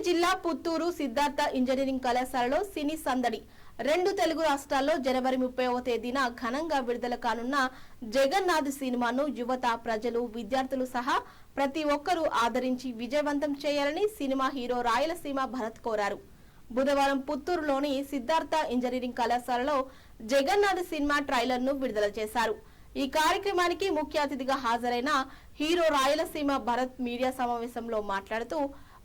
జిల్లా పుత్తూరు సిద్ధార్థ ఇంజనీరింగ్ కళాశాలలో సినీ సందడి 2 తెలుగు రాష్ట్రాల్లో జనవరి 30వ తేదీన ఘనంగా విడుదల కానున్న జగన్నాథ్ సినిమాను యువత, ప్రజలు, విద్యార్థులు సహా ప్రతి ఒక్కరూ ఆదరించి విజయవంతం చేయాలని సినిమా హీరో రాయలసీమ భరత్ కోరారు. బుధవారం పుత్తూరులోని సిద్ధార్థ ఇంజనీరింగ్ కళాశాలలో జగన్నాథ్ సినిమా ట్రైలర్ ను విడుదల చేశారు. ఈ కార్యక్రమానికి ముఖ్య అతిథిగా హాజరైన హీరో రాయలసీమ భరత్ మీడియా సమావేశంలో మాట్లాడుతూ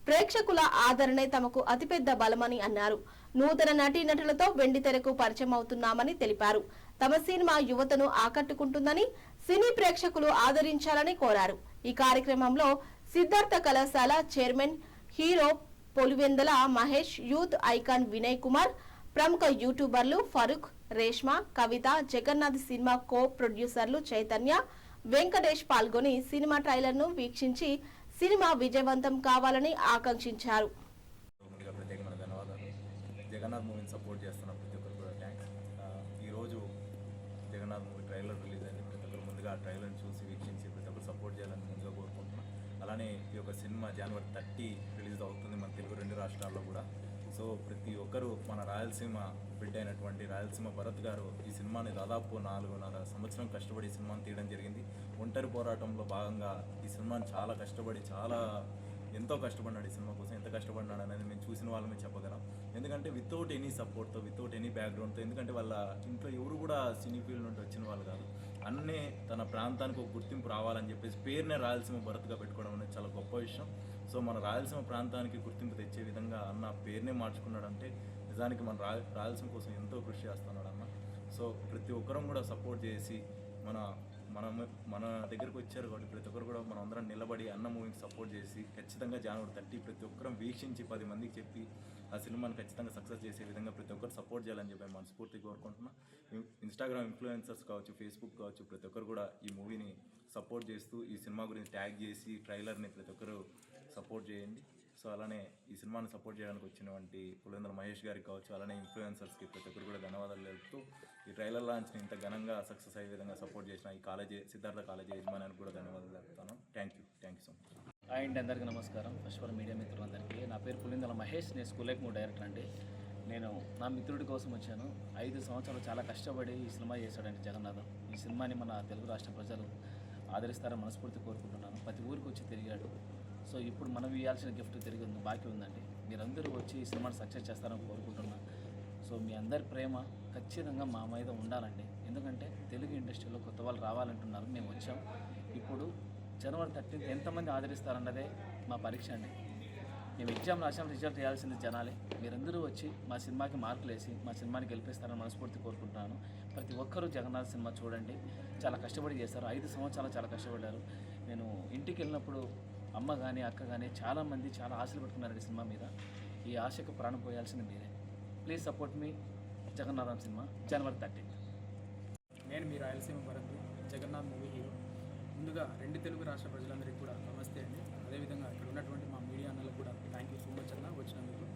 ప్రేక్షకుల ఆదరణే తమకు అతిపెద్ద బలమని అన్నారు. నూతన నటీనటులతో వెండితెరకు పరిచయం అవుతున్నామని తెలిపారు. తమ సినిమా యువతను ఆకట్టుకుంటుందని, సినీ ప్రేక్షకులు ఆదరించాలని కోరారు. ఈ కార్యక్రమంలో సిద్ధార్థ కళాశాల chairman hero Polivendala Mahesh, youth icon Vinay Kumar, ప్రముఖ యూట్యూబర్లు ఫరూక్, రేష్మా, కవిత, జగన్నాథ్ సినిమా కో ప్రొడ్యూసర్లు చైతన్య, వెంకటేష్ పాల్గొని సినిమా ట్రైలర్ ను వీక్షించి సినిమా విజయవంతం కావాలని ఆకాంక్షించారు. జగన్నాథ్ మూవీని సపోర్ట్ చేస్తున్న ప్రతి ఒక్కరు కూడా థ్యాంక్స్. ఈరోజు జగన్నాథ్ మూవీ ట్రైలర్ రిలీజ్ అయింది. ప్రతి ఒక్కరు ముందుగా ఆ ట్రైలర్ని చూసి వీక్షించి ప్రతి ఒక్కరు సపోర్ట్ చేయాలని ముందుగా కోరుకుంటున్నాం. అలానే ఈ యొక్క సినిమా జనవరి 30 రిలీజ్ అవుతుంది మన తెలుగు 2 రాష్ట్రాల్లో కూడా. సో ప్రతి ఒక్కరూ మన రాయలసీమ బిడ్డ అయినటువంటి రాయలసీమ భరత్ గారు ఈ సినిమాని దాదాపు 4.5 సంవత్సరం కష్టపడి ఈ సినిమాని తీయడం జరిగింది. ఒంటరి పోరాటంలో భాగంగా ఈ సినిమాని చాలా కష్టపడి ఎంతో కష్టపడినాడు. ఈ సినిమా కోసం ఎంత కష్టపడినాడు అనేది మేము చూసిన వాళ్ళమే చెప్పగలం. ఎందుకంటే వితౌట్ ఎనీ సపోర్ట్తో, వితౌట్ ఎనీ బ్యాక్గ్రౌండ్తో, ఎందుకంటే వాళ్ళ ఇంట్లో ఎవరు కూడా సినీ ఫీల్డ్ నుండి వచ్చిన వాళ్ళు కాదు. అన్నీ తన ప్రాంతానికి ఒక గుర్తింపు రావాలని చెప్పేసి పేరునే రాయలసీమ భరత్గా పెట్టుకోవడం అనేది చాలా గొప్ప విషయం. సో మన రాయలసీమ ప్రాంతానికి గుర్తింపు తెచ్చే విధంగా అన్న పేరునే మార్చుకున్నాడంటే నిజానికి మన రాయలసీమ కోసం ఎంతో కృషి చేస్తున్నాడు అన్న. సో ప్రతి ఒక్కరం కూడా సపోర్ట్ చేసి మన దగ్గరకు వచ్చారు కాబట్టి ప్రతి ఒక్కరు కూడా మనం అందరం నిలబడి అన్న మూవీకి సపోర్ట్ చేసి ఖచ్చితంగా జనవరి 30 ప్రతి ఒక్కరం వీక్షించి 10 మందికి చెప్పి ఆ సినిమాని ఖచ్చితంగా సక్సెస్ చేసే విధంగా ప్రతి ఒక్కరు సపోర్ట్ చేయాలని చెప్పి మనస్ఫూర్తిగా కోరుకుంటున్నా. ఇన్స్టాగ్రామ్ ఇన్ఫ్లుయెన్సర్స్ కావచ్చు, ఫేస్బుక్ కావచ్చు, ప్రతి ఒక్కరు కూడా ఈ మూవీని సపోర్ట్ చేస్తూ ఈ సినిమా గురించి ట్యాగ్ చేసి ట్రైలర్ని ప్రతి ఒక్కరు సపోర్ట్ చేయండి. సో అలానే ఈ సినిమాని సపోర్ట్ చేయడానికి వచ్చినటువంటి పొలివెందల మహేష్ గారికి కావచ్చు, అలానే ఇన్ఫ్లుయెన్సర్స్కి ప్రతి ఒక్కరు కూడా ధన్యవాదాలు తెలుపుతూ ఈ ట్రైలర్ లాంచ్ని ఇంత ఘనంగా సక్సెస్ అయ్యే విధంగా సపోర్ట్ చేసిన ఈ సిద్ధార్థ కాలేజీ యజమానికి కూడా ధన్యవాదాలు తెలుపుతాను. Thank you so much. And అందరికీ నమస్కారం. ఫస్ట్ మీడియా మిత్రులందరికీ నా పేరు పొలివెందల మహేష్. నేను స్కూల్ లైఫ్ డైరెక్టర్ అండి. నేను నా మిత్రుడి కోసం వచ్చాను. 5 సంవత్సరాలు చాలా కష్టపడి ఈ సినిమా చేశాడండి జగన్నాథం. ఈ సినిమాని మన తెలుగు రాష్ట్ర ప్రజలు ఆదరిస్తారని మనస్ఫూర్తి కోరుకుంటున్నాను. ప్రతి ఊరికి వచ్చి తిరిగాడు. సో ఇప్పుడు మనం ఇవ్వాల్సిన గిఫ్ట్ తిరిగి బాకీ ఉందండి. మీరందరూ వచ్చి ఈ సినిమాని సక్సెస్ చేస్తారని కోరుకుంటున్నాను. సో మీ అందరి ప్రేమ ఖచ్చితంగా మా మీద ఉండాలండి. ఎందుకంటే తెలుగు ఇండస్ట్రీలో కొత్త వాళ్ళు రావాలంటున్నారు. మేము వచ్చాం. ఇప్పుడు జనవరి 30 ఎంతమంది ఆదరిస్తారన్నదే మా పరీక్ష అండి. మేము ఎగ్జామ్ రాసాం, రిజల్ట్ చేయాల్సింది జనాలే. మీరందరూ వచ్చి మా సినిమాకి మార్కులు వేసి మా సినిమాని గెలిపిస్తారని మనస్ఫూర్తి కోరుకుంటున్నాను. ప్రతి ఒక్కరూ జగన్నాథ్ సినిమా చూడండి. చాలా కష్టపడి చేస్తారు. 5 సంవత్సరాలు చాలా కష్టపడ్డారు. నేను ఇంటికి వెళ్ళినప్పుడు అమ్మ కానీ అక్క కానీ చాలామంది చాలా ఆశలు పెట్టుకున్నారండి సినిమా మీద. ఈ ఆశకు ప్రాణం పోయాల్సింది మీరే. ప్లీజ్ సపోర్ట్ మీ జగన్నాథం సినిమా జనవరి 30. నేను మీ రాయలసీమ భరత్, జగన్నాథ్ మూవీ హీరో. ముందుగా 2 తెలుగు రాష్ట్ర ప్రజలందరికీ కూడా నమస్తే అండి. అదేవిధంగా ఇక్కడ ఉన్నటువంటి మా మీడియా అన్నలకు కూడా థ్యాంక్ యూ సో మచ్ అన్న వచ్చినందుకు.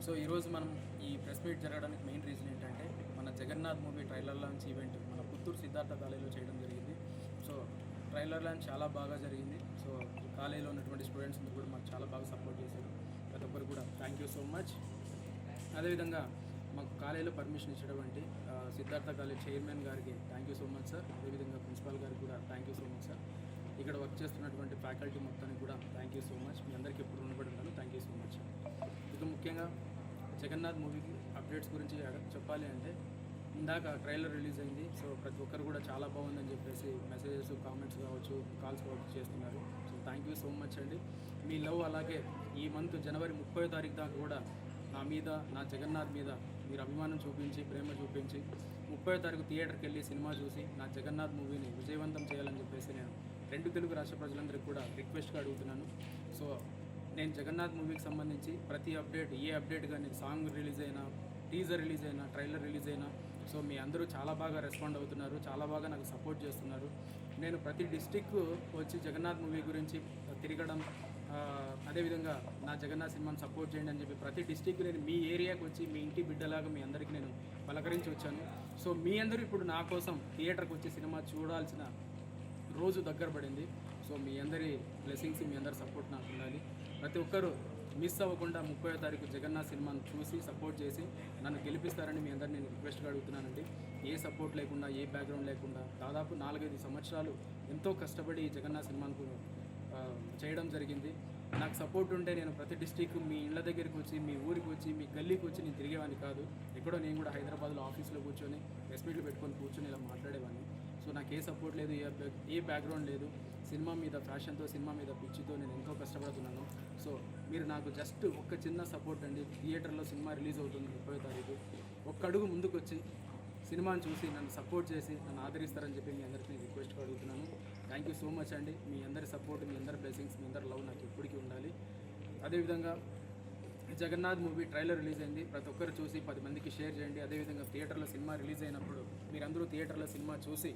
సో ఈరోజు మనం ఈ ప్రెస్ మీట్ జరగడానికి మెయిన్ రీజన్ ఏంటంటే మన Jagannath movie trailer launch event మన పుత్తూరు సిద్ధార్థ కాలేజీలో చేయడం జరిగింది. సో ట్రైలర్ లాంచ్ చాలా బాగా జరిగింది. సో కాలేజీలో ఉన్నటువంటి స్టూడెంట్స్ అందరూ కూడా మాకు చాలా బాగా సపోర్ట్ చేశారు. ప్రతి ఒక్కరు కూడా థ్యాంక్ యూ సో మచ్. అదేవిధంగా మాకు కాలేజీలో పర్మిషన్ ఇచ్చినటువంటి సిద్ధార్థ కాలేజ్ చైర్మన్ గారికి thank you so much sir. అదేవిధంగా ప్రిన్సిపాల్ గారికి కూడా thank you so much sir. ఇక్కడ వర్క్ చేస్తున్నటువంటి ఫ్యాకల్టీ మొత్తానికి కూడా థ్యాంక్ యూ సో మచ్. మీ అందరికీ ఎప్పుడు రుణపడి ఉంటాను. Thank you so much. ఇక ముఖ్యంగా జగన్నాథ్ మూవీకి అప్డేట్స్ గురించి చెప్పాలి అంటే ఇందాక ట్రైలర్ రిలీజ్ అయింది. సో ప్రతి ఒక్కరు కూడా చాలా బాగుందని చెప్పేసి మెసేజెస్, కామెంట్స్ కావచ్చు, కాల్స్ కావచ్చు చేస్తున్నారు. So thank you so much అండి. మీ లవ్ అలాగే ఈ మంత్ జనవరి 30వ తారీఖు దాకా కూడా నా మీద, నా జగన్నాథ్ మీద మీరు అభిమానం చూపించి, ప్రేమ చూపించి 30వ తారీఖు థియేటర్కి వెళ్ళి సినిమా చూసి నా జగన్నాథ్ మూవీని విజయవంతం చేయాలని చెప్పేసి నేను 2 తెలుగు రాష్ట్ర ప్రజలందరికీ కూడా రిక్వెస్ట్గా అడుగుతున్నాను. సో నేను జగన్నాథ్ మూవీకి సంబంధించి ప్రతి అప్డేట్, ఏ అప్డేట్ కానీ సాంగ్ రిలీజ్ అయినా, టీజర్ రిలీజ్ అయినా, ట్రైలర్ రిలీజ్ అయినా, సో మీ అందరూ చాలా బాగా రెస్పాండ్ అవుతున్నారు, చాలా బాగా నాకు సపోర్ట్ చేస్తున్నారు. నేను ప్రతి డిస్టిక్ వచ్చి జగన్నాథ్ మూవీ గురించి తిరగడం, అదేవిధంగా నా జగన్నాథ్ సినిమాని సపోర్ట్ చేయండి అని చెప్పి ప్రతి డిస్టిక్ నేను మీ ఏరియాకి వచ్చి మీ ఇంటి బిడ్డలాగా మీ అందరికీ నేను పలకరించి వచ్చాను. సో మీ అందరూ ఇప్పుడు నా కోసం థియేటర్కి వచ్చి సినిమా చూడాల్సిన రోజు దగ్గర పడింది. సో మీ అందరి బ్లెస్సింగ్స్, మీ అందరి సపోర్ట్ నాకు ఉండాలి. ప్రతి ఒక్కరూ మిస్ అవ్వకుండా 30వ తారీఖు జగన్నాథ్ సినిమాను చూసి సపోర్ట్ చేసి నన్ను గెలిపిస్తారని మీ అందరిని నేను రిక్వెస్ట్గా అడుగుతున్నానండి. ఏ సపోర్ట్ లేకుండా, ఏ బ్యాక్గ్రౌండ్ లేకుండా దాదాపు 4-5 సంవత్సరాలు ఎంతో కష్టపడి ఈ జగన్నాథ్ సినిమాను చేయడం జరిగింది. నాకు సపోర్ట్ ఉంటే నేను ప్రతి డిస్టిక్ మీ ఇళ్ళ దగ్గరికి వచ్చి, మీ ఊరికి వచ్చి, మీ గల్లీకి వచ్చి నేను తిరిగేవాడిని కాదు. ఎక్కడో నేను కూడా హైదరాబాద్లో ఆఫీస్లో కూర్చొని ప్రెస్ మీట్లు పెట్టుకొని కూర్చొని ఇలా మాట్లాడేవాడిని. సో నాకు ఏ సపోర్ట్ లేదు, ఏ బ్యాక్గ్రౌండ్ లేదు. సినిమా మీద ఫ్యాషన్తో, సినిమా మీద పిచ్చితో నేను ఎంతో కష్టపడుతున్నాను. సో మీరు నాకు జస్ట్ ఒక చిన్న సపోర్ట్ అండి. థియేటర్లో సినిమా రిలీజ్ అవుతుంది 30వ తారీఖు. ఒక్క అడుగు ముందుకు వచ్చి సినిమాని చూసి నన్ను సపోర్ట్ చేసి నన్ను ఆదరిస్తారని చెప్పి మీ అందరికీ రిక్వెస్ట్ అడుగుతున్నాను. థ్యాంక్ యూ సో మచ్ అండి. మీ అందరి సపోర్ట్, మీ అందరి బ్లెస్సింగ్స్, మీ అందరి లవ్ నాకు ఎప్పటికీ ఉండాలి. అదేవిధంగా జగన్నాథ్ మూవీ ట్రైలర్ రిలీజ్ అయింది. ప్రతి ఒక్కరు చూసి 10 మందికి షేర్ చేయండి. అదేవిధంగా థియేటర్లో సినిమా రిలీజ్ అయినప్పుడు మీరందరూ థియేటర్లో సినిమా చూసి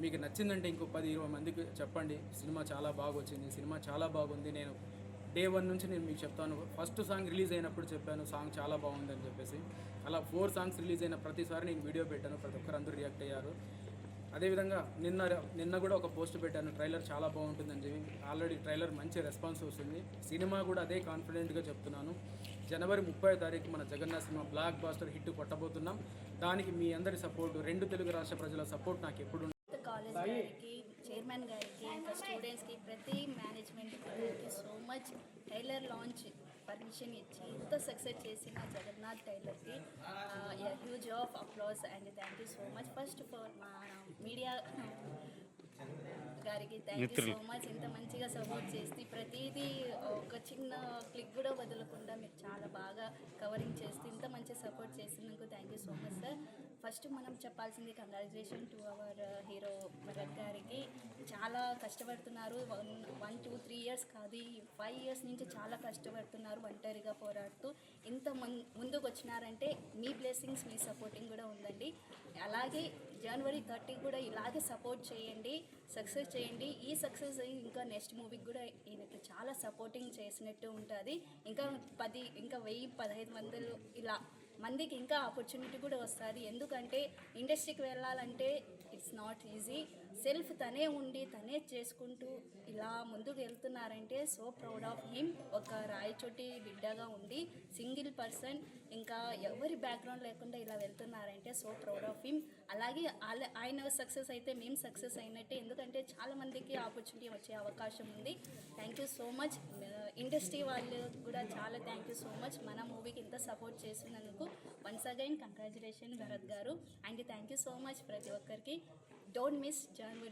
మీకు నచ్చిందంటే ఇంకో 10-20 మందికి చెప్పండి. సినిమా చాలా బాగా వచ్చింది, సినిమా చాలా బాగుంది. నేను డే 1 నుంచి నేను మీకు చెప్తాను. ఫస్ట్ సాంగ్ రిలీజ్ అయినప్పుడు చెప్పాను సాంగ్ చాలా బాగుంది అని చెప్పేసి. అలా 4 సాంగ్స్ రిలీజ్ అయిన ప్రతిసారి నేను వీడియో పెట్టాను. ప్రతి ఒక్కరు అందరూ రియాక్ట్ అయ్యారు. అదేవిధంగా నిన్న కూడా ఒక పోస్ట్ పెట్టాను, ట్రైలర్ చాలా బాగుంటుందని చెప్పి. ఆల్రెడీ ట్రైలర్ మంచి రెస్పాన్స్ వస్తుంది. సినిమా కూడా అదే కాన్ఫిడెంట్గా చెప్తున్నాను. జనవరి 30వ తారీఖు మన Jagannath cinema blockbuster hit కొట్టబోతున్నాం. దానికి మీ అందరి సపోర్టు, 2 తెలుగు రాష్ట్ర ప్రజల సపోర్ట్ నాకు ఎప్పుడు కాలేజ్ గారికి, చైర్మన్ గారికి, ఇంకా స్టూడెంట్స్కి, ప్రతి మేనేజ్మెంట్కి thank you so much. Trailer launch permission ఇచ్చి ఇంత సక్సెస్ చేసిన జగన్నాథ్ టైలర్కి huge of applause and thank you so much. First for మా మీడియా గారికి థ్యాంక్ యూ సో మచ్. ఇంత మంచిగా సపోర్ట్ చేసి ప్రతిదీ ఒక చిన్న క్లిక్ కూడా వదలకుండా మీరు చాలా బాగా కవరింగ్ చేస్తూ ఇంత మంచి సపోర్ట్ చేసినందుకు thank you so much sir. First మనం చెప్పాల్సింది congratulation to our hero Bharat గారికి. చాలా కష్టపడుతున్నారు. 1, 2, 3 ఇయర్స్ కాదు, 5 ఇయర్స్ నుంచి చాలా కష్టపడుతున్నారు ఒంటరిగా పోరాడుతూ. ఇంత ముందుకు వచ్చినారంటే మీ బ్లెస్సింగ్స్, మీ సపోర్టింగ్ కూడా ఉందండి. అలాగే జనవరి 30 కూడా ఇలాగే సపోర్ట్ చేయండి, సక్సెస్ చేయండి. ఈ సక్సెస్ ఇంకా నెక్స్ట్ మూవీకి కూడా ఈయనకి చాలా సపోర్టింగ్ చేసినట్టు ఉంటుంది. ఇంకా 1000-15 మందిలో ఇలా మందికి ఇంకా ఆపర్చునిటీ కూడా వస్తుంది. ఎందుకంటే ఇండస్ట్రీకి వెళ్ళాలంటే ఇట్స్ నాట్ ఈజీ. సెల్ఫ్ తనే ఉండి తనే చేసుకుంటూ ఇలా ముందుకు వెళ్తున్నారంటే సో ప్రౌడ్ ఆఫ్ హిమ్. ఒక రాయచోటి బిడ్డగా ఉండి సింగిల్ పర్సన్, ఇంకా ఎవరి బ్యాక్గ్రౌండ్ లేకుండా ఇలా వెళ్తున్నారంటే సో ప్రౌడ్ ఆఫ్ హిమ్. అలాగే ఆయన సక్సెస్ అయితే మేము సక్సెస్ అయినట్టే. ఎందుకంటే చాలామందికి ఆపర్చునిటీ వచ్చే అవకాశం ఉంది. Thank you so much. Industry వాళ్ళు కూడా చాలా థ్యాంక్ యూ సో మచ్. మన మూవీకి ఇంత సపోర్ట్ చేసినందుకు వన్స్ అగైన్ కంగ్రాచులేషన్ భరత్ గారు. And thank you so much ప్రతి ఒక్కరికి. Don't miss January